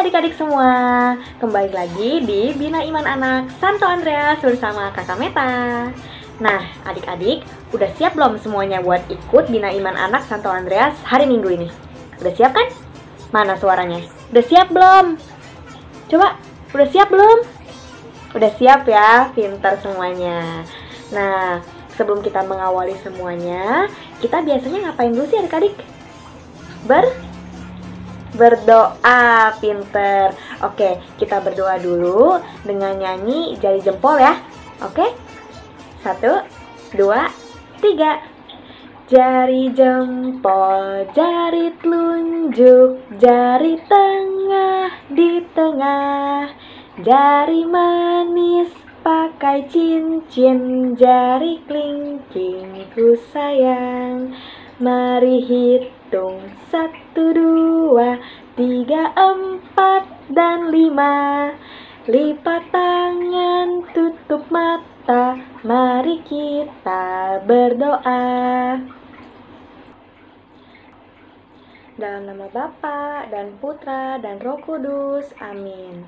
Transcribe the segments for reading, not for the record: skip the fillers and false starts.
adik-adik semua, kembali lagi di Bina Iman Anak Santo Andreas bersama Kakak Meta. Nah, adik-adik, udah siap belum semuanya buat ikut Bina Iman Anak Santo Andreas hari Minggu ini? Udah siap kan? Mana suaranya? Udah siap belum? Coba, udah siap belum? Udah siap ya, pintar semuanya. Nah, sebelum kita mengawali semuanya, kita biasanya ngapain dulu sih adik-adik? Berdoa, pinter. Oke, kita berdoa dulu dengan nyanyi jari jempol ya. Oke? 1, 2, 3. Jari jempol, jari telunjuk, jari tengah di tengah, jari manis pakai cincin, jari kelingking ku sayang. Mari hitung 1, 2, 3, 4, dan 5. Lipat tangan, tutup mata, mari kita berdoa. Dalam nama Bapa dan Putra dan Roh Kudus, amin.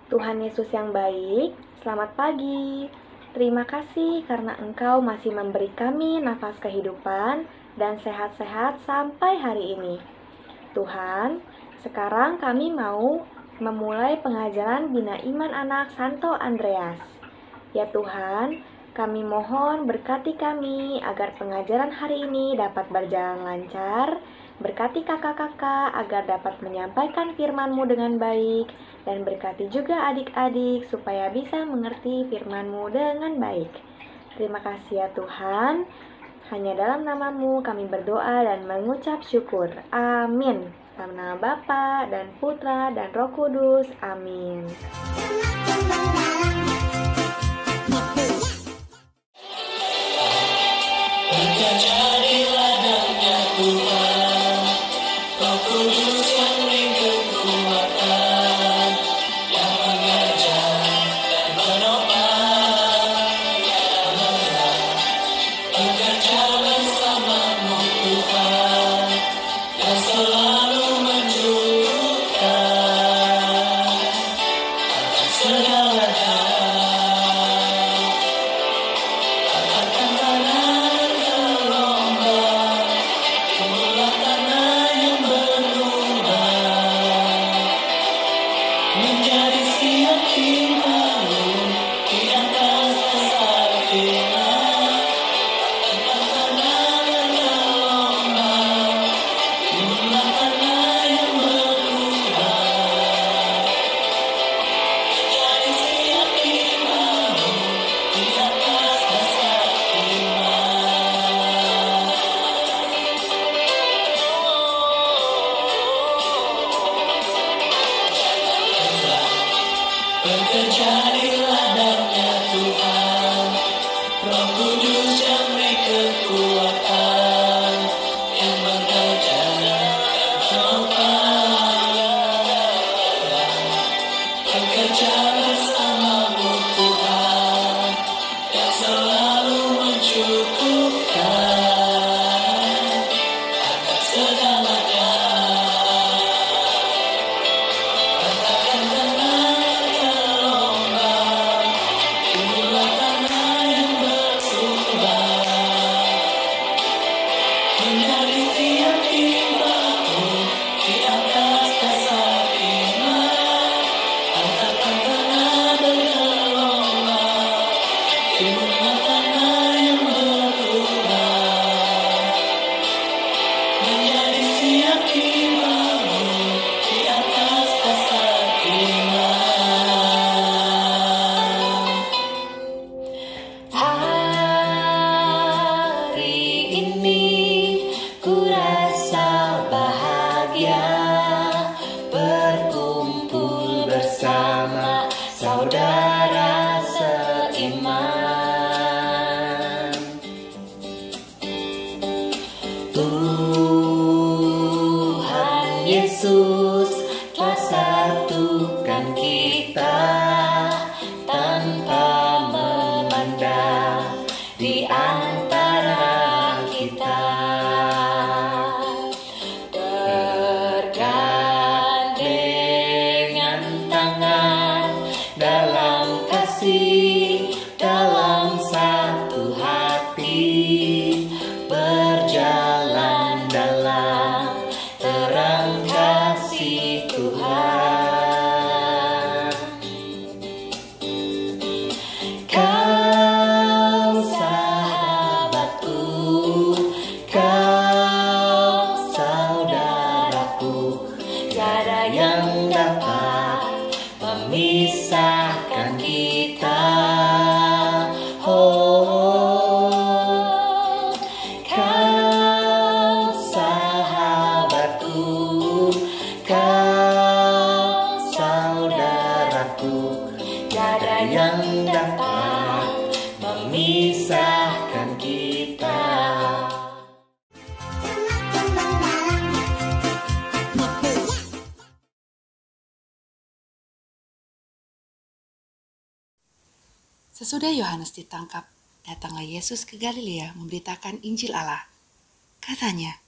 Tuhan Yesus yang baik, selamat pagi. Terima kasih karena Engkau masih memberi kami nafas kehidupan dan sehat-sehat sampai hari ini. Tuhan, sekarang kami mau memulai pengajaran Bina Iman Anak Santo Andreas. Ya Tuhan, kami mohon berkati kami agar pengajaran hari ini dapat berjalan lancar. Berkati kakak-kakak agar dapat menyampaikan firman-Mu dengan baik. Dan berkati juga adik-adik supaya bisa mengerti firman-Mu dengan baik. Terima kasih ya Tuhan. Hanya dalam nama-Mu kami berdoa dan mengucap syukur. Amin. Dalam nama Bapa dan Putra dan Roh Kudus. Amin. Bergandeng Sesudah Yohanes ditangkap, datanglah Yesus ke Galilea memberitakan Injil Allah. Katanya,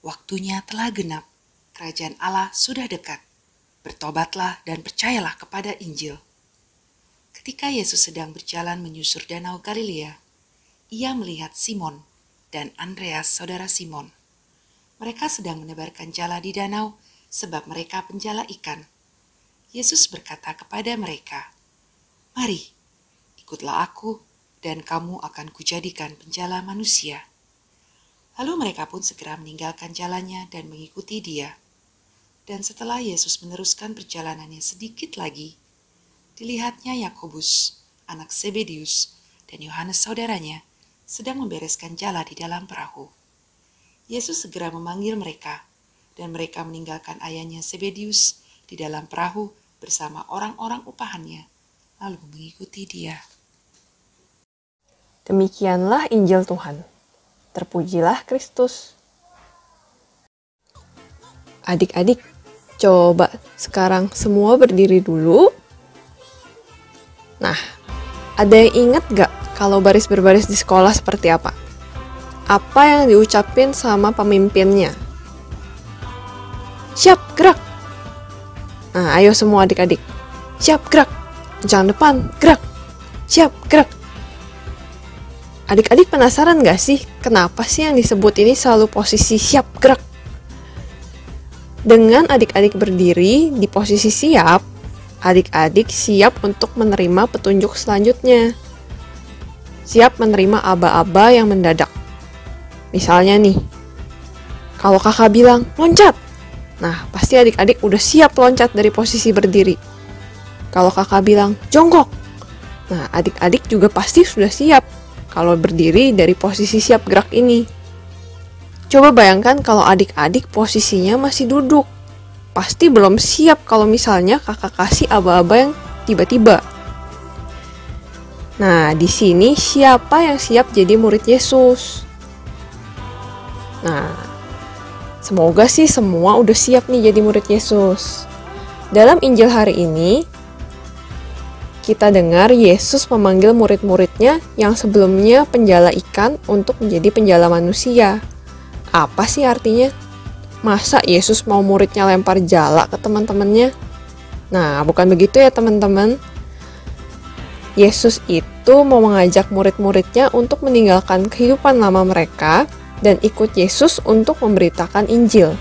waktunya telah genap, kerajaan Allah sudah dekat. Bertobatlah dan percayalah kepada Injil. Ketika Yesus sedang berjalan menyusur danau Galilea, ia melihat Simon dan Andreas saudara Simon. Mereka sedang menebarkan jala di danau sebab mereka penjala ikan. Yesus berkata kepada mereka, "Mari, ikutlah aku dan kamu akan kujadikan penjala manusia." Lalu mereka pun segera meninggalkan jalannya dan mengikuti dia. Dan setelah Yesus meneruskan perjalanannya sedikit lagi, dilihatnya Yakobus, anak Zebedius, dan Yohanes saudaranya sedang membereskan jala di dalam perahu. Yesus segera memanggil mereka, dan mereka meninggalkan ayahnya Zebedius di dalam perahu bersama orang-orang upahannya, lalu mengikuti dia. Demikianlah Injil Tuhan. Terpujilah Kristus. Adik-adik, coba sekarang semua berdiri dulu. Nah, ada yang ingat gak kalau baris berbaris di sekolah seperti apa? Apa yang diucapin sama pemimpinnya? Siap, gerak! Nah, ayo semua adik-adik. Siap, gerak! Jangan depan, gerak! Siap, gerak! Adik-adik penasaran gak sih kenapa sih yang disebut ini selalu posisi siap, gerak? Dengan adik-adik berdiri di posisi siap, adik-adik siap untuk menerima petunjuk selanjutnya. Siap menerima aba-aba yang mendadak. Misalnya nih, kalau kakak bilang, loncat. Nah, pasti adik-adik udah siap loncat dari posisi berdiri. Kalau kakak bilang, jongkok. Nah, adik-adik juga pasti sudah siap kalau berdiri dari posisi siap gerak ini. Coba bayangkan kalau adik-adik posisinya masih duduk. Pasti belum siap kalau misalnya kakak kasih aba-aba yang tiba-tiba. Nah, di sini siapa yang siap jadi murid Yesus? Nah, semoga sih semua udah siap nih jadi murid Yesus. Dalam Injil hari ini, kita dengar Yesus memanggil murid-muridnya yang sebelumnya penjala ikan untuk menjadi penjala manusia. Apa sih artinya? Masa Yesus mau muridnya lempar jala ke teman-temannya? Nah, bukan begitu ya teman-teman. Yesus itu mau mengajak murid-muridnya untuk meninggalkan kehidupan lama mereka dan ikut Yesus untuk memberitakan Injil.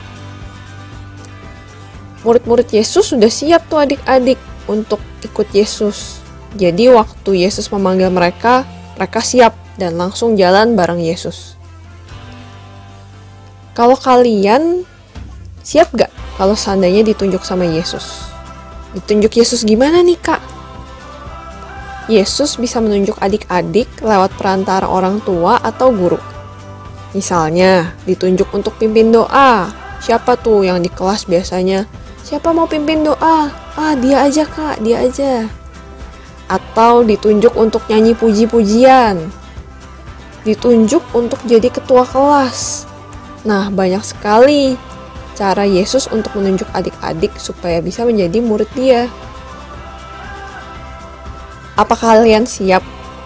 Murid-murid Yesus sudah siap tuh adik-adik untuk ikut Yesus. Jadi waktu Yesus memanggil mereka, mereka siap dan langsung jalan bareng Yesus. Kalau kalian siap gak kalau seandainya ditunjuk sama Yesus? Ditunjuk Yesus gimana nih kak? Yesus bisa menunjuk adik-adik lewat perantara orang tua atau guru. Misalnya, ditunjuk untuk pimpin doa. Siapa tuh yang di kelas biasanya? Siapa mau pimpin doa? Ah, dia aja kak, dia aja. Atau ditunjuk untuk nyanyi puji-pujian. Ditunjuk untuk jadi ketua kelas. Nah, banyak sekali cara Yesus untuk menunjuk adik-adik supaya bisa menjadi murid dia. Apa kalian siap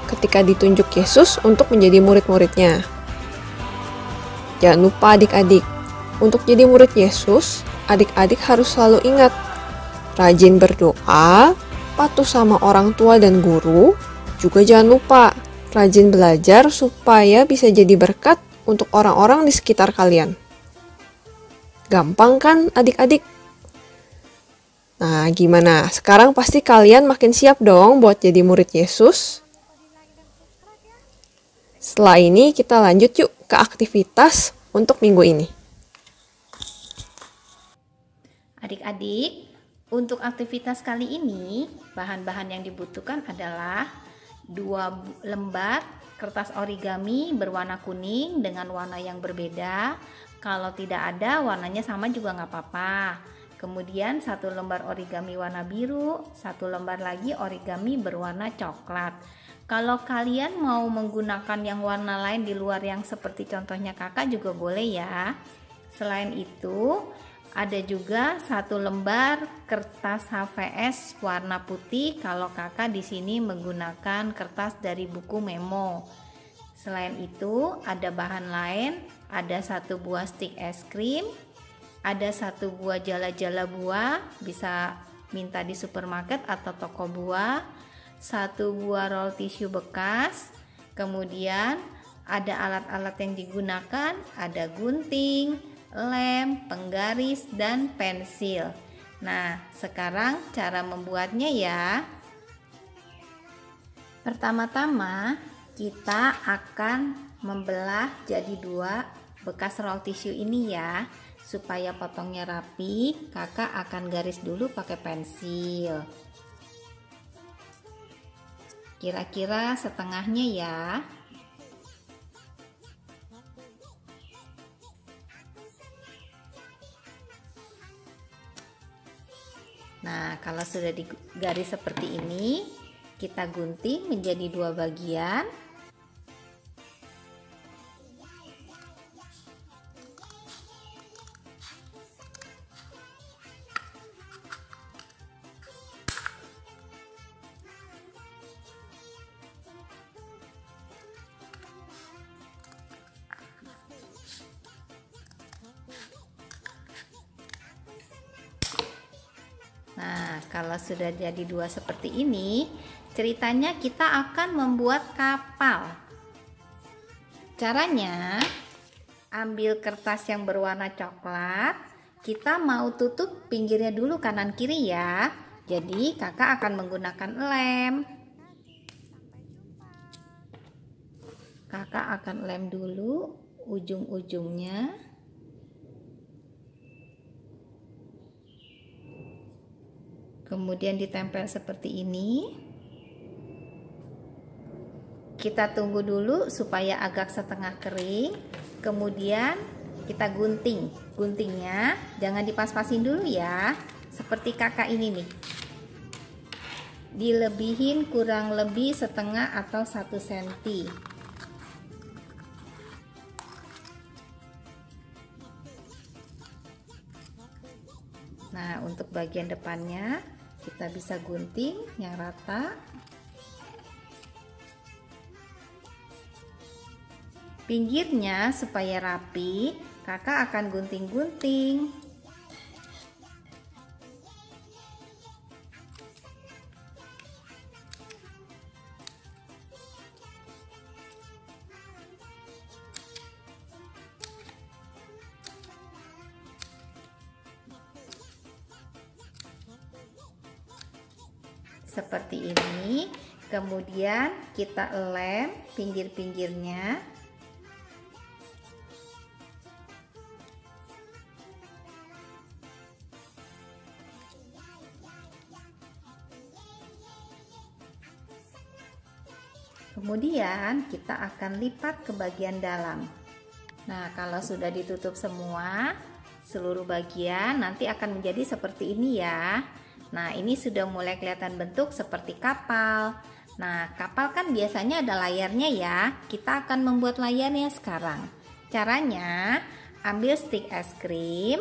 ketika ditunjuk Yesus untuk menjadi murid-muridnya? Jangan lupa adik-adik, untuk jadi murid Yesus, adik-adik harus selalu ingat, rajin berdoa, patuh sama orang tua dan guru, juga jangan lupa, rajin belajar supaya bisa jadi berkat untuk orang-orang di sekitar kalian. Gampang kan adik-adik? Nah, gimana? Sekarang pasti kalian makin siap dong buat jadi murid Yesus. Setelah ini kita lanjut yuk ke aktivitas untuk minggu ini. Adik-adik, untuk aktivitas kali ini, bahan-bahan yang dibutuhkan adalah 2 lembar kertas origami berwarna kuning dengan warna yang berbeda. Kalau tidak ada, warnanya sama juga nggak apa-apa. Kemudian 1 lembar origami warna biru, 1 lembar lagi origami berwarna coklat. Kalau kalian mau menggunakan yang warna lain di luar yang seperti contohnya kakak juga boleh ya. Selain itu, Ada juga 1 lembar kertas HVS warna putih kalau kakak di sini menggunakan kertas dari buku memo. Selain itu ada bahan lain, ada 1 buah stik es krim, ada 1 buah jala-jala buah, bisa minta di supermarket atau toko buah, 1 buah roll tisu bekas, kemudian ada alat-alat yang digunakan, ada gunting, lem, penggaris, dan pensil. Nah, sekarang cara membuatnya ya. Pertama-tama kita akan membelah jadi 2 bekas roll tisu ini ya. Supaya potongnya rapi, kakak akan garis dulu pakai pensil. Kira-kira setengahnya ya. Nah, kalau sudah digaris seperti ini, kita gunting menjadi 2 bagian. Nah, kalau sudah jadi 2 seperti ini, ceritanya kita akan membuat kapal. Caranya, ambil kertas yang berwarna coklat, kita mau tutup pinggirnya dulu kanan kiri ya. Jadi kakak akan menggunakan lem. Kakak akan lem dulu ujung-ujungnya. Kemudian ditempel seperti ini. Kita tunggu dulu supaya agak setengah kering. Kemudian kita gunting. Guntingnya jangan dipas-pasin dulu ya. Seperti kakak ini nih. Dilebihin kurang lebih setengah atau 1 cm. Nah, untuk bagian depannya kita bisa gunting yang rata. Pinggirnya supaya rapi, kakak akan gunting-gunting. Seperti ini, kemudian kita lem pinggir-pinggirnya. Kemudian kita akan lipat ke bagian dalam. Nah, kalau sudah ditutup semua, seluruh bagian nanti akan menjadi seperti ini ya. Nah, ini sudah mulai kelihatan bentuk seperti kapal. Nah, kapal kan biasanya ada layarnya ya. Kita akan membuat layarnya sekarang. Caranya, ambil stik es krim.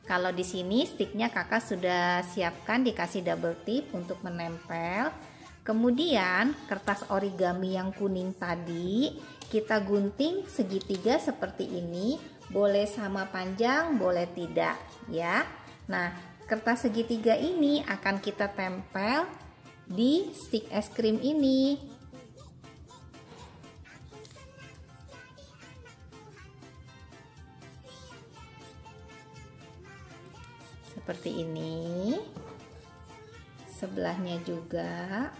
Kalau di sini stiknya kakak sudah siapkan dikasih double tip untuk menempel. Kemudian kertas origami yang kuning tadi kita gunting segitiga seperti ini. Boleh sama panjang, boleh tidak ya. Nah, kertas segitiga ini akan kita tempel di stik es krim ini. Seperti ini. Sebelahnya juga.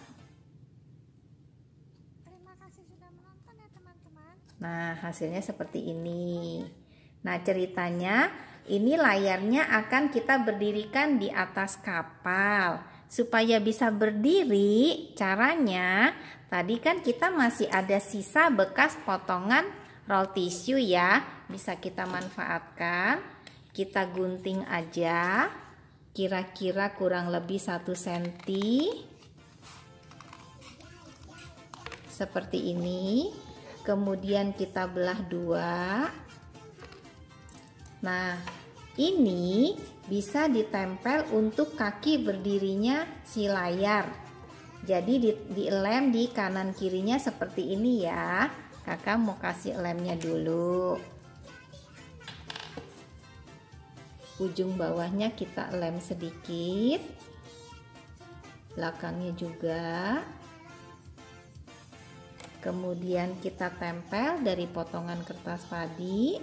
Nah, hasilnya seperti ini. Nah, ceritanya ini layarnya akan kita berdirikan di atas kapal. Supaya bisa berdiri, caranya tadi kan kita masih ada sisa bekas potongan roll tisu ya. Bisa kita manfaatkan. Kita gunting aja. Kira-kira kurang lebih 1 cm. Seperti ini. Kemudian kita belah 2. Nah, Ini bisa ditempel untuk kaki berdirinya si layar. Jadi dilem di kanan kirinya seperti ini ya. Kakak mau kasih lemnya dulu. Ujung bawahnya kita lem sedikit. Belakangnya juga. Kemudian kita tempel dari potongan kertas tadi.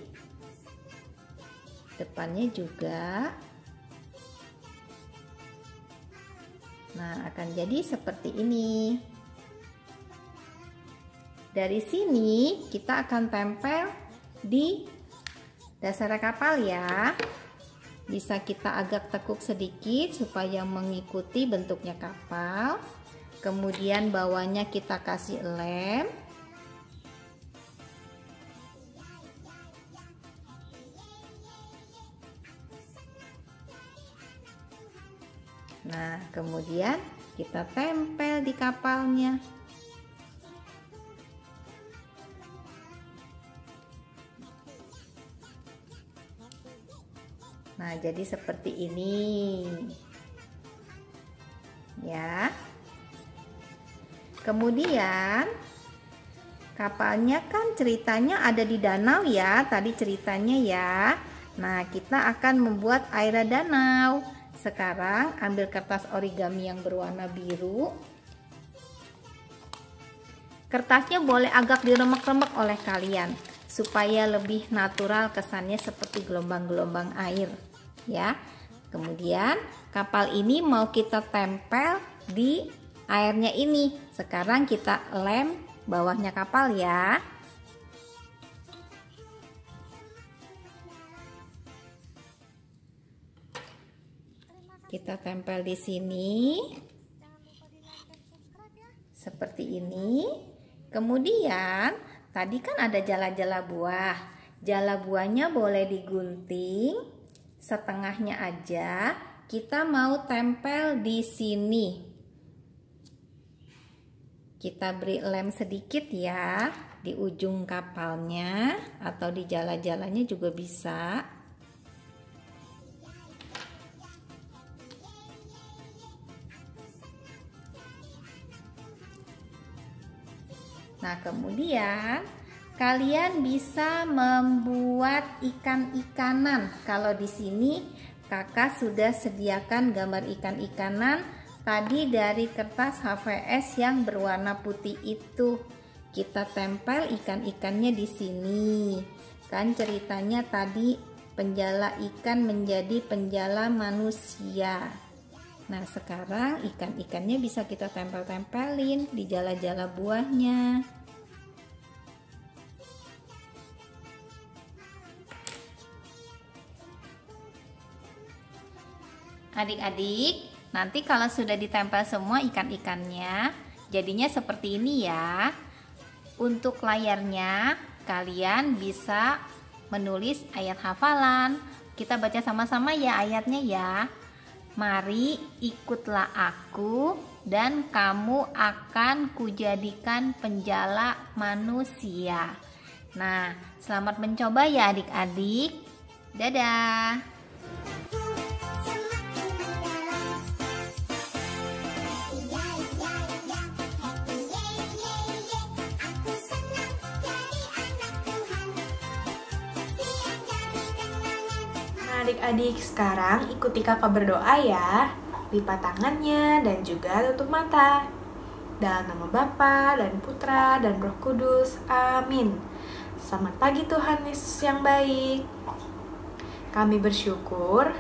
Depannya juga. Nah, akan jadi seperti ini. Dari sini kita akan tempel di dasar kapal ya. Bisa kita agak tekuk sedikit supaya mengikuti bentuknya kapal. Kemudian bawahnya kita kasih lem. Nah, kemudian kita tempel di kapalnya. Nah, jadi seperti ini. Ya. Kemudian kapalnya kan ceritanya ada di danau ya, tadi ceritanya ya. Nah, kita akan membuat air danau. Sekarang ambil kertas origami yang berwarna biru. Kertasnya boleh agak diremek-remek oleh kalian supaya lebih natural kesannya seperti gelombang-gelombang air ya. Kemudian kapal ini mau kita tempel di airnya ini. Sekarang kita lem bawahnya kapal ya. Kita tempel di sini seperti ini. Kemudian tadi kan ada jala-jala buah. Jala buahnya boleh digunting setengahnya aja. Kita mau tempel di sini. Kita beri lem sedikit ya di ujung kapalnya atau di jala-jalanya juga bisa. Nah, kemudian kalian bisa membuat ikan-ikanan. Kalau di sini kakak sudah sediakan gambar ikan-ikanan tadi dari kertas HVS yang berwarna putih itu. Kita tempel ikan-ikannya di sini. Kan ceritanya tadi penjala ikan menjadi penjala manusia. Nah, sekarang ikan-ikannya bisa kita tempel-tempelin di jala-jala buahnya. Adik-adik, nanti kalau sudah ditempel semua ikan-ikannya, jadinya seperti ini ya. Untuk layarnya, kalian bisa menulis ayat hafalan. Kita baca sama-sama ya ayatnya ya. Mari ikutlah aku dan kamu akan kujadikan penjala manusia. Nah, selamat mencoba ya adik-adik. Dadah. Adik-adik, sekarang ikuti kakak berdoa ya. Lipat tangannya dan juga tutup mata. Dalam nama Bapa dan Putra dan Roh Kudus. Amin. Selamat pagi Tuhan Yesus yang baik. Kami bersyukur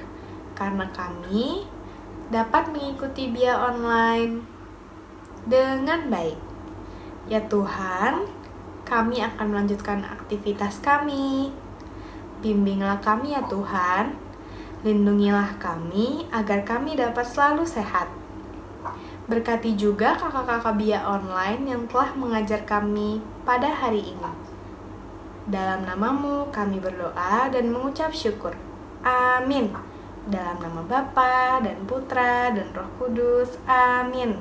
karena kami dapat mengikuti BIA online dengan baik. Ya Tuhan, kami akan melanjutkan aktivitas kami. Bimbinglah kami ya Tuhan, lindungilah kami agar kami dapat selalu sehat. Berkati juga kakak-kakak BIA online yang telah mengajar kami pada hari ini. Dalam namamu kami berdoa dan mengucap syukur. Amin. Dalam nama Bapa dan Putra dan Roh Kudus. Amin.